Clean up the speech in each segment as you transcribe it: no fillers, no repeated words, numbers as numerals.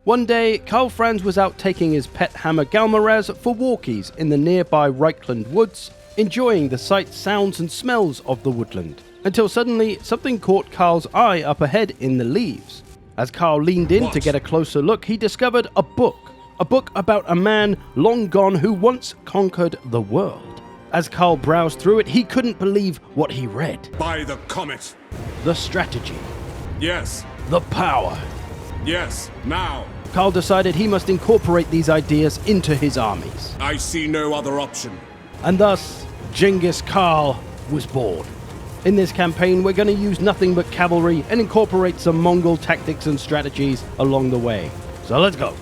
One day, Karl Franz was out taking his pet hammer Galmaraz for walkies in the nearby Reichland woods, enjoying the sights, sounds and smells of the woodland, until suddenly something caught Karl's eye up ahead in the leaves. As Karl leaned in to get a closer look, he discovered a book about a man long gone who once conquered the world. As Karl browsed through it, he couldn't believe what he read. By the comet. The strategy. Yes. The power. Yes, now. Karl decided he must incorporate these ideas into his armies. I see no other option. And thus, Gengkis Khan was born. In this campaign, we're going to use nothing but cavalry and incorporate some Mongol tactics and strategies along the way. So let's go.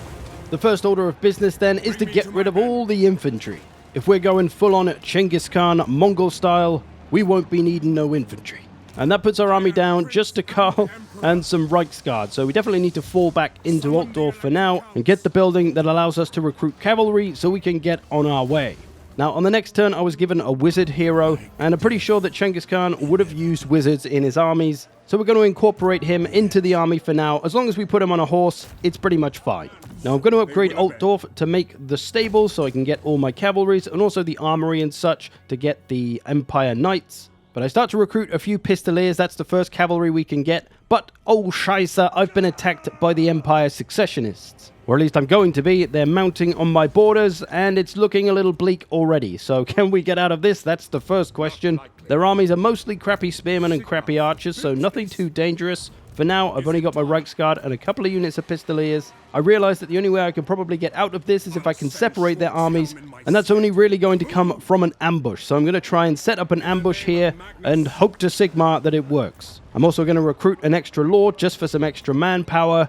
The first order of business then is to get rid of all the infantry. If we're going full on Gengkis Khan Mongol style, we won't be needing no infantry. And that puts our army down just to Karl and some Reichsguard. So we definitely need to fall back into Altdorf for now and get the building that allows us to recruit cavalry so we can get on our way. Now, on the next turn, I was given a wizard hero, and I'm pretty sure that Gengkis Khan would have used wizards in his armies. So we're going to incorporate him into the army for now. As long as we put him on a horse, it's pretty much fine. Now, I'm going to upgrade Altdorf to make the stables so I can get all my cavalries, and also the armory and such to get the Empire Knights. But I start to recruit a few Pistoliers. That's the first cavalry we can get. But, oh scheisse, I've been attacked by the Empire Successionists. Or at least I'm going to be. They're mounting on my borders, and it's looking a little bleak already. So can we get out of this? That's the first question. Their armies are mostly crappy spearmen and crappy archers, so nothing too dangerous. For now, I've only got my Reichsguard and a couple of units of Pistoliers. I realize that the only way I can probably get out of this is if I can separate their armies, and that's only really going to come from an ambush. So I'm going to try and set up an ambush here and hope to Sigmar that it works. I'm also going to recruit an extra lord just for some extra manpower.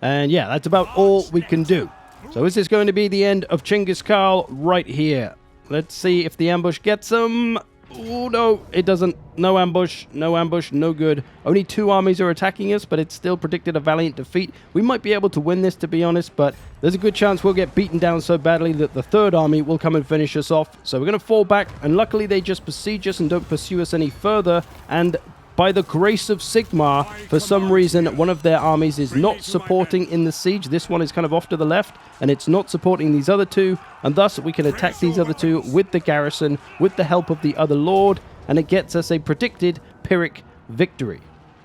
And yeah, that's about all we can do. So is this going to be the end of Gengkis Khan right here? Let's see if the ambush gets him. Oh, no, it doesn't. No ambush, no good. Only 2 armies are attacking us, but it's still predicted a valiant defeat. We might be able to win this, to be honest, but there's a good chance we'll get beaten down so badly that the 3rd army will come and finish us off. So we're going to fall back, and luckily they just besiege us and don't pursue us any further. And by the grace of Sigmar, for some reason, one of their armies is not supporting in the siege. This one is kind of off to the left, and it's not supporting these other 2, and thus we can attack these other 2 with the garrison, with the help of the other lord, and it gets us a predicted Pyrrhic victory.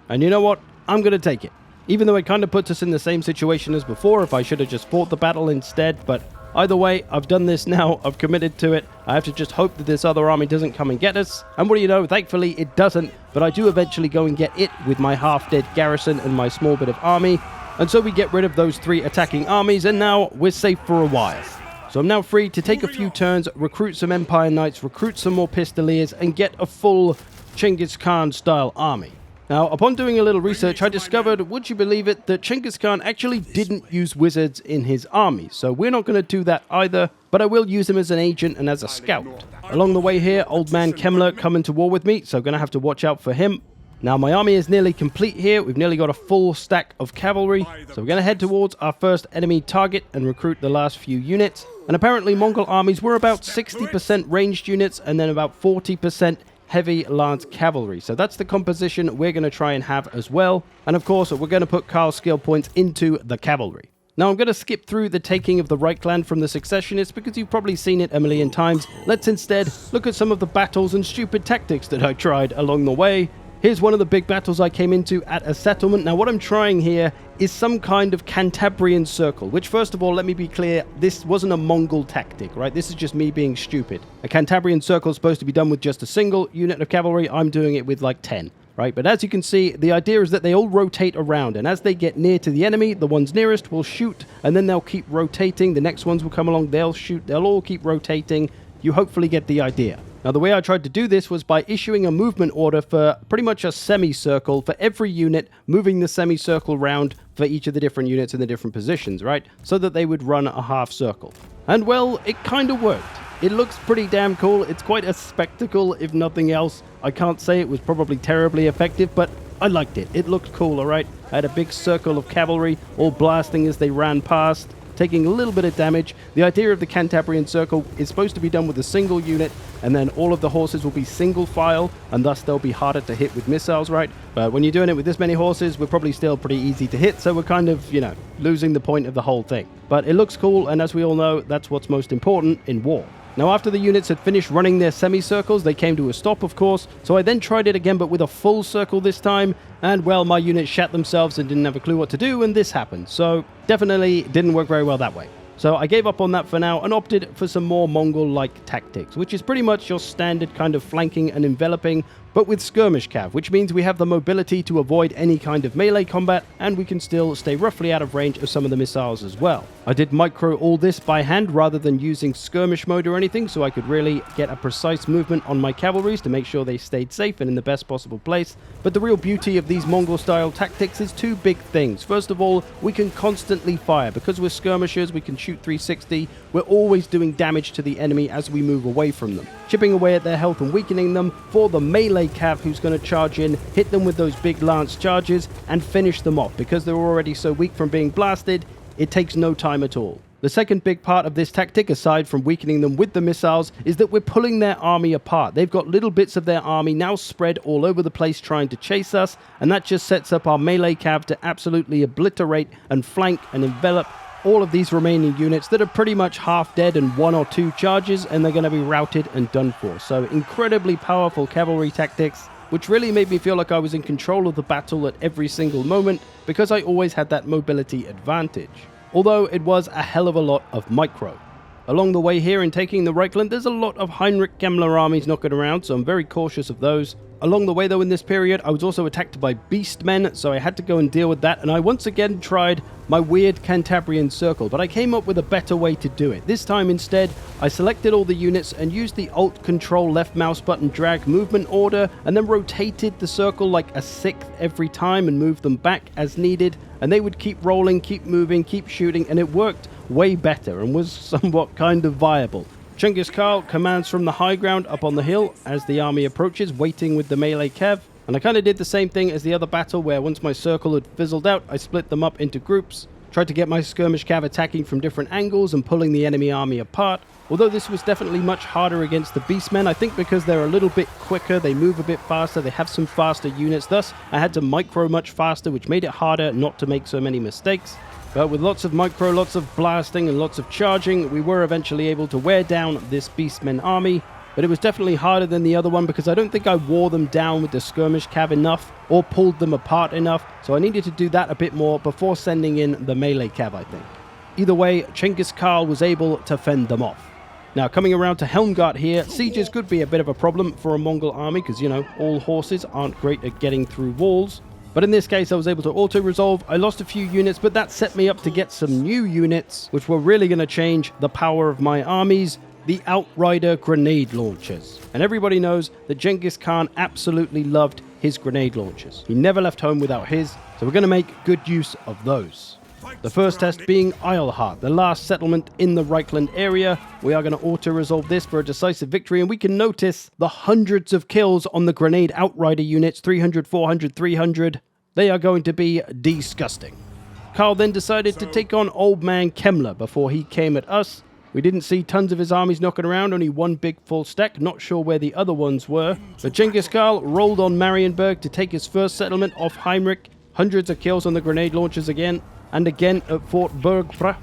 And you know what? I'm going to take it. Even though it kind of puts us in the same situation as before, if I should have just fought the battle instead, but either way, I've done this now, I've committed to it. I have to just hope that this other army doesn't come and get us. And what do you know, thankfully it doesn't, but I do eventually go and get it with my half-dead garrison and my small bit of army. And so we get rid of those 3 attacking armies, and now we're safe for a while. So I'm now free to take a few turns, recruit some Empire Knights, recruit some more Pistoliers, and get a full Gengkis Khan style army. Now, upon doing a little research, I discovered, would you believe it, that Gengkis Khan actually didn't use wizards in his army. So we're not going to do that either, but I will use him as an agent and as a scout. Along the way here, old man Kemmler coming to war with me, so I'm going to have to watch out for him. Now, my army is nearly complete here. We've nearly got a full stack of cavalry. So we're going to head towards our first enemy target and recruit the last few units. And apparently, Mongol armies were about 60% ranged units and then about 40% heavy lance cavalry. So that's the composition we're going to try and have as well. And of course, we're going to put Karl's skill points into the cavalry. Now, I'm going to skip through the taking of the Reichland from the Successionists because you've probably seen it a million times. Let's instead look at some of the battles and stupid tactics that I tried along the way. Here's one of the big battles I came into at a settlement. Now, what I'm trying here is some kind of Cantabrian circle, which, first of all, let me be clear, this wasn't a Mongol tactic, right? This is just me being stupid. A Cantabrian circle is supposed to be done with just a single unit of cavalry. I'm doing it with like 10, right? But as you can see, the idea is that they all rotate around, and as they get near to the enemy, the ones nearest will shoot, and then they'll keep rotating. The next ones will come along, they'll shoot, they'll all keep rotating. You hopefully get the idea. Now, the way I tried to do this was by issuing a movement order for pretty much a semicircle for every unit, moving the semicircle round for each of the different units in the different positions, right? So that they would run a half circle. And well, it kind of worked. It looks pretty damn cool. It's quite a spectacle, if nothing else. I can't say it was probably terribly effective, but I liked it. It looked cool, all right? I had a big circle of cavalry all blasting as they ran past, taking a little bit of damage. The idea of the Cantabrian Circle is supposed to be done with a single unit, and then all of the horses will be single file, and thus they'll be harder to hit with missiles, right? But when you're doing it with this many horses, we're probably still pretty easy to hit, so we're kind of, losing the point of the whole thing. But it looks cool, and as we all know, that's what's most important in war. Now, after the units had finished running their semicircles, they came to a stop, of course, so I then tried it again, but with a full circle this time, and, well, my units shat themselves and didn't have a clue what to do, and this happened. So, definitely didn't work very well that way. So I gave up on that for now and opted for some more Mongol-like tactics, which is pretty much your standard kind of flanking and enveloping, but with skirmish cav, which means we have the mobility to avoid any kind of melee combat, and we can still stay roughly out of range of some of the missiles as well. I did micro all this by hand rather than using skirmish mode or anything, so I could really get a precise movement on my cavalries to make sure they stayed safe and in the best possible place. But the real beauty of these Mongol-style tactics is two big things. First of all, we can constantly fire. Because we're skirmishers, we can shoot 360. We're always doing damage to the enemy as we move away from them, chipping away at their health and weakening them for the melee cav who's going to charge in, hit them with those big lance charges, and finish them off. Because they're already so weak from being blasted, it takes no time at all. The second big part of this tactic, aside from weakening them with the missiles, is that we're pulling their army apart. They've got little bits of their army now spread all over the place trying to chase us, and that just sets up our melee cav to absolutely obliterate and flank and envelop all of these remaining units that are pretty much half dead and one or two charges, and they're going to be routed and done for. So incredibly powerful cavalry tactics, which really made me feel like I was in control of the battle at every single moment, because I always had that mobility advantage. Although it was a hell of a lot of micro. Along the way here in taking the Reichland, there's a lot of Heinrich Gemmler armies knocking around, so I'm very cautious of those. Along the way though in this period, I was also attacked by beastmen, so I had to go and deal with that, and I once again tried my weird Cantabrian Circle, but I came up with a better way to do it. This time instead, I selected all the units and used the Alt-Control left mouse button drag movement order, and then rotated the circle like a sixth every time and moved them back as needed, and they would keep rolling, keep moving, keep shooting, and it worked way better and was somewhat kind of viable. Gengkis Khan commands from the high ground up on the hill as the army approaches, waiting with the melee cav. And I kind of did the same thing as the other battle, where once my circle had fizzled out, I split them up into groups, tried to get my skirmish cav attacking from different angles and pulling the enemy army apart. Although this was definitely much harder against the beastmen, I think because they're a little bit quicker, they move a bit faster, they have some faster units, thus I had to micro much faster, which made it harder not to make so many mistakes. But with lots of micro, lots of blasting, and lots of charging, we were eventually able to wear down this beastmen army. But it was definitely harder than the other one because I don't think I wore them down with the skirmish cav enough or pulled them apart enough. So I needed to do that a bit more before sending in the melee cav, I think. Either way, Gengkis Khan was able to fend them off. Now, coming around to Helmgart here, sieges could be a bit of a problem for a Mongol army because, all horses aren't great at getting through walls. But in this case, I was able to auto-resolve. I lost a few units, but that set me up to get some new units, which were really going to change the power of my armies, the Outrider grenade launchers. And everybody knows that Gengkis Khan absolutely loved his grenade launchers. He never left home without his, so we're going to make good use of those. The first test being Eilhart, the last settlement in the Reichland area. We are going to auto-resolve this for a decisive victory, and we can notice the hundreds of kills on the grenade Outrider units, 300, 400, 300. They are going to be disgusting. Karl then decided to take on Old Man Kemmler before he came at us. We didn't see tons of his armies knocking around, only one big full stack, not sure where the other ones were. But Gengkis Khan rolled on Marienburg to take his first settlement off Heinrich. Hundreds of kills on the grenade launchers again, and again at Fort Bergfra,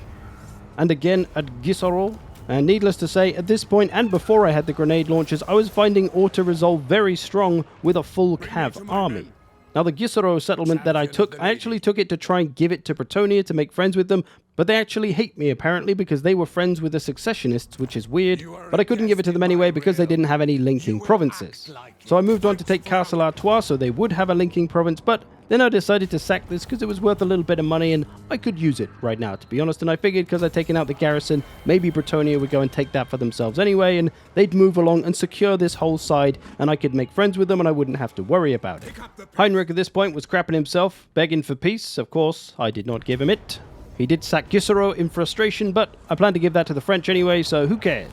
and again at Gisaro. And needless to say, at this point, and before I had the grenade launchers, I was finding auto-resolve very strong with a full cav army. Now, the Gisaro settlement that I actually took it to try and give it to Bretonia to make friends with them, but they actually hate me apparently because they were friends with the successionists, which is weird, but I couldn't give it to them anyway because they didn't have any linking provinces. So I moved on to take Castle Artois so they would have a linking province, but then I decided to sack this because it was worth a little bit of money and I could use it right now, to be honest. And I figured because I'd taken out the garrison, maybe Bretonia would go and take that for themselves anyway, and they'd move along and secure this whole side, and I could make friends with them and I wouldn't have to worry about it. Heinrich at this point was crapping himself, begging for peace. Of course, I did not give him it. He did sack Gisaro in frustration, but I plan to give that to the French anyway, so who cares?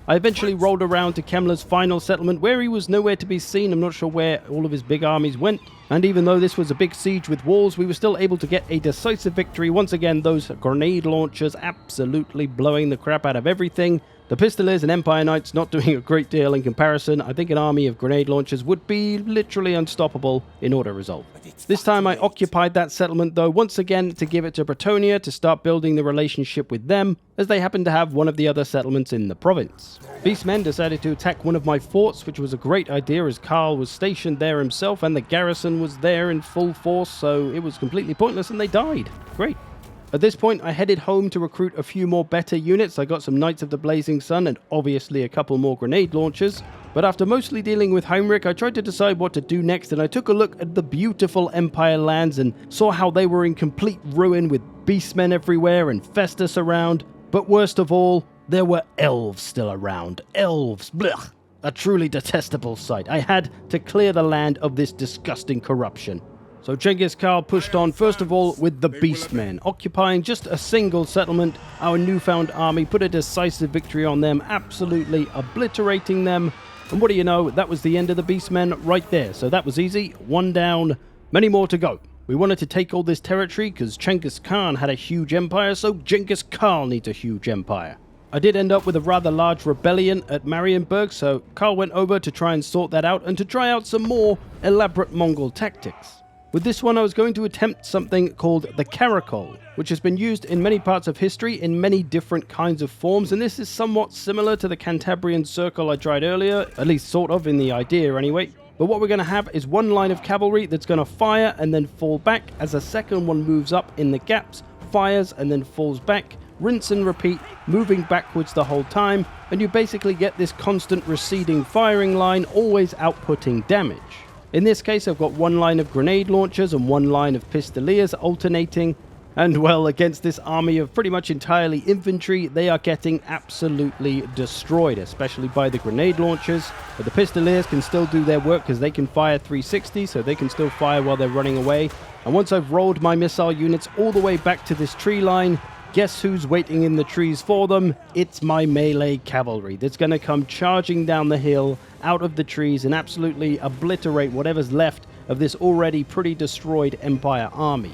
I eventually rolled around to Kemmler's final settlement, where he was nowhere to be seen. I'm not sure where all of his big armies went. And even though this was a big siege with walls, we were still able to get a decisive victory. Once again, those grenade launchers absolutely blowing the crap out of everything. The Pistoliers and Empire Knights not doing a great deal in comparison. I think an army of grenade launchers would be literally unstoppable in order resolve. This time I occupied that settlement though, once again to give it to Bretonia to start building the relationship with them, as they happen to have one of the other settlements in the province. Beastmen decided to attack one of my forts, which was a great idea as Karl was stationed there himself and the garrison was there in full force, so it was completely pointless and they died. Great. At this point, I headed home to recruit a few more better units. I got some Knights of the Blazing Sun and obviously a couple more grenade launchers. But after mostly dealing with Heinrich, I tried to decide what to do next, and I took a look at the beautiful Empire lands and saw how they were in complete ruin with beastmen everywhere and Festus around. But worst of all, there were elves still around. Elves, blech, a truly detestable sight. I had to clear the land of this disgusting corruption. So Gengkis Khan pushed on first of all with the Beastmen, occupying just a single settlement. Our newfound army put a decisive victory on them, absolutely obliterating them. And what do you know, that was the end of the Beastmen right there. So that was easy, one down, many more to go. We wanted to take all this territory because Gengkis Khan had a huge empire, so Gengkis Khan needs a huge empire. I did end up with a rather large rebellion at Marienburg, so Karl went over to try and sort that out and to try out some more elaborate Mongol tactics. With this one, I was going to attempt something called the Caracol, which has been used in many parts of history in many different kinds of forms, and this is somewhat similar to the Cantabrian Circle I tried earlier, at least sort of in the idea anyway. But what we're going to have is one line of cavalry that's going to fire and then fall back as a second one moves up in the gaps, fires and then falls back, rinse and repeat, moving backwards the whole time, and you basically get this constant receding firing line, always outputting damage. In this case, I've got one line of grenade launchers and one line of pistoliers alternating. And well, against this army of pretty much entirely infantry, they are getting absolutely destroyed, especially by the grenade launchers. But the pistoliers can still do their work because they can fire 360, so they can still fire while they're running away. And once I've rolled my missile units all the way back to this tree line, guess who's waiting in the trees for them? It's my melee cavalry that's going to come charging down the hill out of the trees and absolutely obliterate whatever's left of this already pretty destroyed Empire army.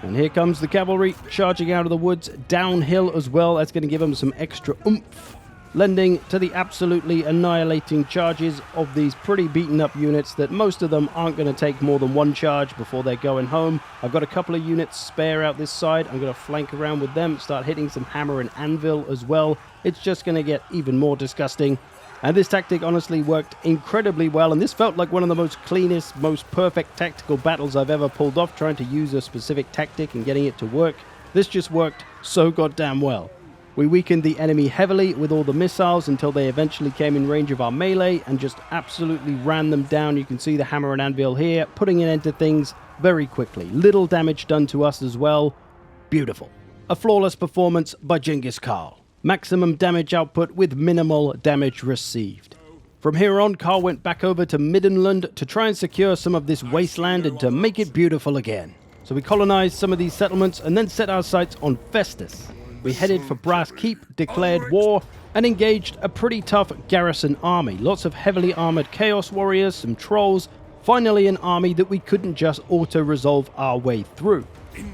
And here comes the cavalry charging out of the woods downhill as well. That's going to give them some extra oomph, lending to the absolutely annihilating charges of these pretty beaten up units that most of them aren't going to take more than one charge before they're going home. I've got a couple of units spare out this side. I'm going to flank around with them, start hitting some hammer and anvil as well. It's just going to get even more disgusting. And this tactic honestly worked incredibly well, and this felt like one of the most cleanest, most perfect tactical battles I've ever pulled off, trying to use a specific tactic and getting it to work. This just worked so goddamn well. We weakened the enemy heavily with all the missiles until they eventually came in range of our melee and just absolutely ran them down. You can see the hammer and anvil here, putting an end to things very quickly. Little damage done to us as well. Beautiful. A flawless performance by Gengkis Khan. Maximum damage output with minimal damage received. From here on, Karl went back over to Middenland to try and secure some of this wasteland and to make it beautiful again. So we colonized some of these settlements and then set our sights on Festus. We headed for Brass Keep, declared war, and engaged a pretty tough garrison army. Lots of heavily armored chaos warriors, some trolls, finally an army that we couldn't just auto-resolve our way through.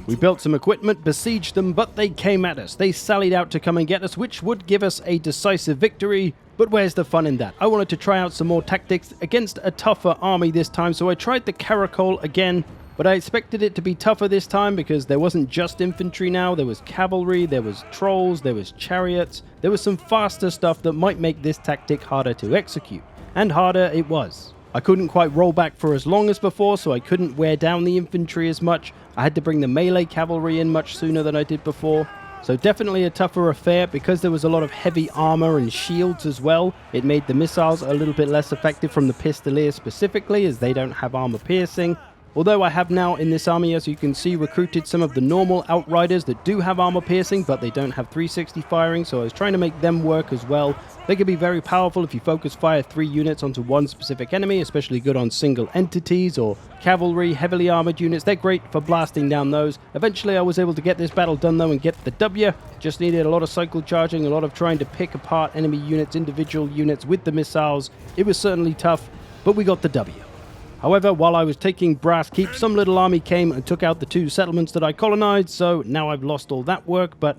We built some equipment, besieged them, but they came at us. They sallied out to come and get us, which would give us a decisive victory. But where's the fun in that? I wanted to try out some more tactics against a tougher army this time, so I tried the Caracol again. But I expected it to be tougher this time because there wasn't just infantry now. There was cavalry, there was trolls, there was chariots. There was some faster stuff that might make this tactic harder to execute. And harder it was. I couldn't quite roll back for as long as before, so I couldn't wear down the infantry as much. I had to bring the melee cavalry in much sooner than I did before. So definitely a tougher affair because there was a lot of heavy armor and shields as well. It made the missiles a little bit less effective from the pistoliers specifically, as they don't have armor piercing. Although I have now in this army, as you can see, recruited some of the normal outriders that do have armor piercing, but they don't have 360 firing, so I was trying to make them work as well. They can be very powerful if you focus fire 3 units onto one specific enemy, especially good on single entities or cavalry, heavily armored units. They're great for blasting down those. Eventually I was able to get this battle done though and get the W. Just needed a lot of cycle charging, a lot of trying to pick apart enemy units, individual units with the missiles. It was certainly tough, but we got the W. However, while I was taking Brass Keep, some little army came and took out the 2 settlements that I colonized, so now I've lost all that work, but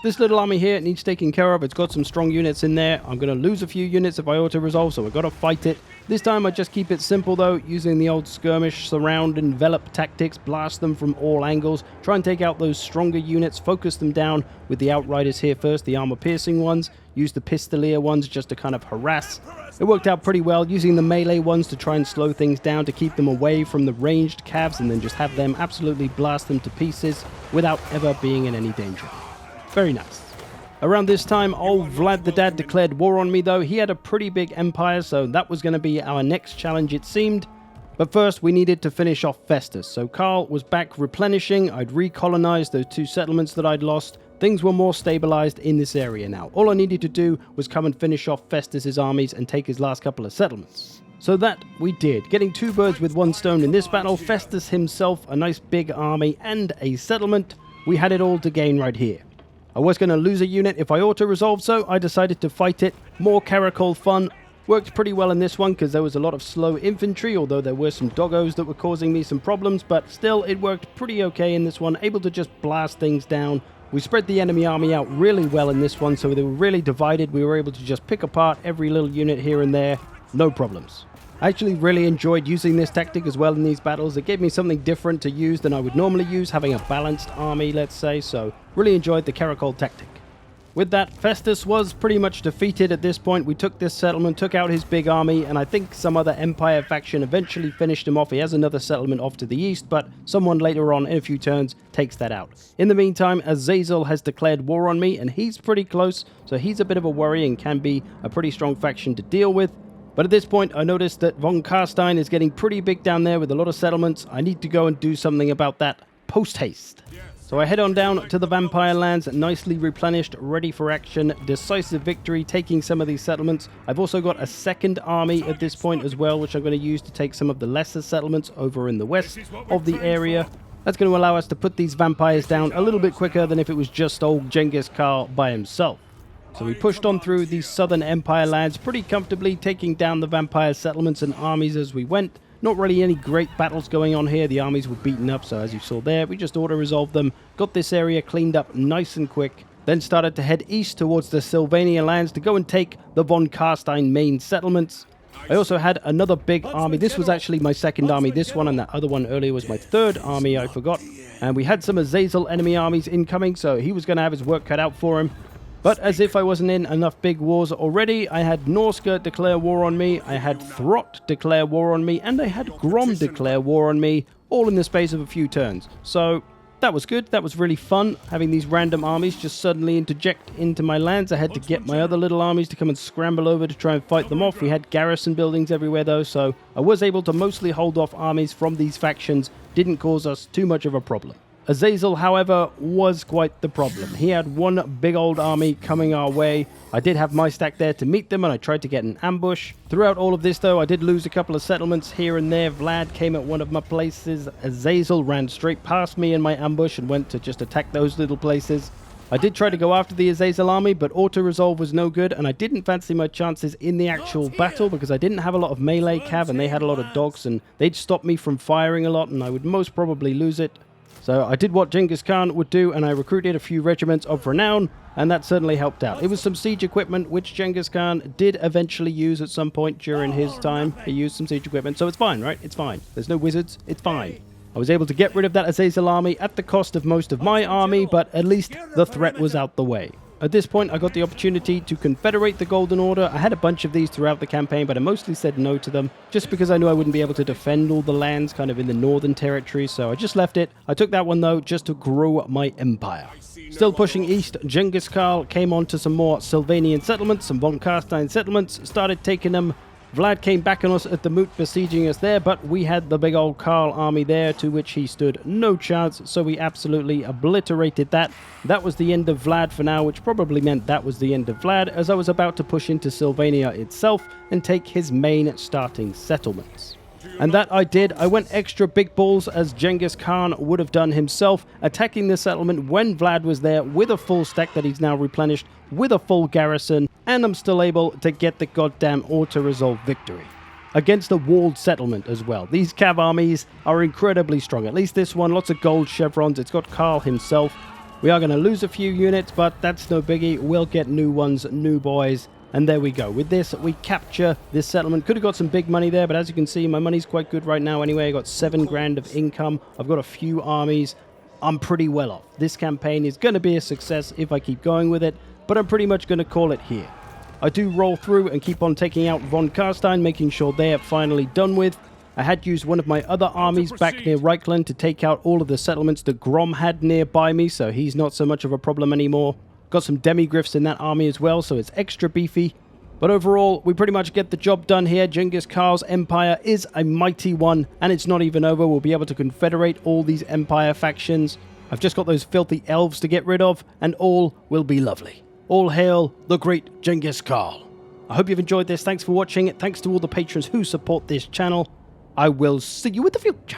this little army here needs taking care of. It's got some strong units in there. I'm going to lose a few units if I auto-resolve, so I've got to fight it. This time I just keep it simple though, using the old skirmish, surround, envelop tactics, blast them from all angles, try and take out those stronger units, focus them down with the Outriders here first, the armor-piercing ones, use the Pistolier ones just to kind of harass. It worked out pretty well, using the melee ones to try and slow things down to keep them away from the ranged Cavs and then just have them absolutely blast them to pieces without ever being in any danger. Very nice. Around this time, old Vlad the Dad declared war on me though. He had a pretty big empire, so that was going to be our next challenge it seemed. But first, we needed to finish off Festus, so Karl was back replenishing. I'd recolonized those 2 settlements that I'd lost. Things were more stabilized in this area now. All I needed to do was come and finish off Festus's armies and take his last couple of settlements. So that we did, getting 2 birds with 1 stone in this battle. Festus himself, a nice big army and a settlement. We had it all to gain right here. I was going to lose a unit if I auto-resolved, so I decided to fight it. More Caracol fun. Worked pretty well in this one because there was a lot of slow infantry, although there were some doggos that were causing me some problems, but still it worked pretty okay in this one, able to just blast things down. We spread the enemy army out really well in this one, so they were really divided. We were able to just pick apart every little unit here and there, no problems. I actually really enjoyed using this tactic as well in these battles. It gave me something different to use than I would normally use, having a balanced army, let's say, so really enjoyed the Caracol tactic. With that, Festus was pretty much defeated at this point. We took this settlement, took out his big army, and I think some other Empire faction eventually finished him off. He has another settlement off to the east, but someone later on in a few turns takes that out. In the meantime, Azazel has declared war on me, and he's pretty close, so he's a bit of a worry and can be a pretty strong faction to deal with. But at this point, I noticed that von Karstein is getting pretty big down there with a lot of settlements. I need to go and do something about that post-haste. So I head on down to the Vampire lands, nicely replenished, ready for action, decisive victory, taking some of these settlements. I've also got a second army at this point as well, which I'm going to use to take some of the lesser settlements over in the west of the area. That's going to allow us to put these vampires down a little bit quicker than if it was just old Gengkis Khan by himself. So we pushed on through these southern empire lands pretty comfortably, taking down the vampire settlements and armies as we went. Not really any great battles going on here. The armies were beaten up, so as you saw there, we just auto-resolved them, got this area cleaned up nice and quick, then started to head east towards the Sylvania lands to go and take the von Karstein main settlements. I also had another big army. This was actually my second army, this one, and that other one earlier was my third army, I forgot. And we had some Azazel enemy armies incoming, so he was going to have his work cut out for him. But as if I wasn't in enough big wars already, I had Norska declare war on me, I had Throt declare war on me, and I had Grom declare war on me, all in the space of a few turns. So that was good, that was really fun, having these random armies just suddenly interject into my lands. I had to get my other little armies to come and scramble over to try and fight them off. We had garrison buildings everywhere though, so I was able to mostly hold off armies from these factions, didn't cause us too much of a problem. Azazel, however, was quite the problem. He had one big old army coming our way. I did have my stack there to meet them, and I tried to get an ambush. Throughout all of this, though, I did lose a couple of settlements here and there. Vlad came at one of my places. Azazel ran straight past me in my ambush and went to just attack those little places. I did try to go after the Azazel army, but auto-resolve was no good, and I didn't fancy my chances in the actual battle because I didn't have a lot of melee cav, and they had a lot of dogs, and they'd stop me from firing a lot, and I would most probably lose it. So I did what Gengis Khan would do, and I recruited a few regiments of renown, and that certainly helped out. It was some siege equipment, which Gengis Khan did eventually use at some point during his time. He used some siege equipment, so it's fine, right? It's fine. There's no wizards. It's fine. I was able to get rid of that Azazel army at the cost of most of my army, but at least the threat was out the way. At this point, I got the opportunity to confederate the Golden Order. I had a bunch of these throughout the campaign, but I mostly said no to them, just because I knew I wouldn't be able to defend all the lands kind of in the northern territory, so I just left it. I took that one, though, just to grow my empire. Still pushing east, Gengis Khan came on to some more Sylvanian settlements, some von Karstein settlements, started taking them. Vlad came back on us at the Moot, besieging us there, but we had the big old Karl army there, to which he stood no chance, so we absolutely obliterated that. That was the end of Vlad for now, which probably meant that was the end of Vlad, as I was about to push into Sylvania itself and take his main starting settlements. And that I did. I went extra big balls, as Gengis Khan would have done himself, attacking the settlement when Vlad was there with a full stack that he's now replenished, with a full garrison, and I'm still able to get the goddamn auto-resolve victory. against a walled settlement as well. These Cav armies are incredibly strong. At least this one, lots of gold chevrons. It's got Karl himself. We are going to lose a few units, but that's no biggie. We'll get new ones, new boys. And there we go. With this, we capture this settlement. Could have got some big money there, but as you can see, my money's quite good right now anyway. I got 7 grand of income. I've got a few armies. I'm pretty well off. This campaign is going to be a success if I keep going with it, but I'm pretty much going to call it here. I do roll through and keep on taking out von Karstein, making sure they are finally done with. I had used one of my other armies back near Reichland to take out all of the settlements that Grom had nearby me, so he's not so much of a problem anymore. Got some demigriffs in that army as well, so it's extra beefy. But overall, we pretty much get the job done here. Genghis Khan's empire is a mighty one, and it's not even over. We'll be able to confederate all these empire factions. I've just got those filthy elves to get rid of, and all will be lovely. All hail the great Genghis Khan. I hope you've enjoyed this. Thanks for watching. Thanks to all the patrons who support this channel. I will see you in the future.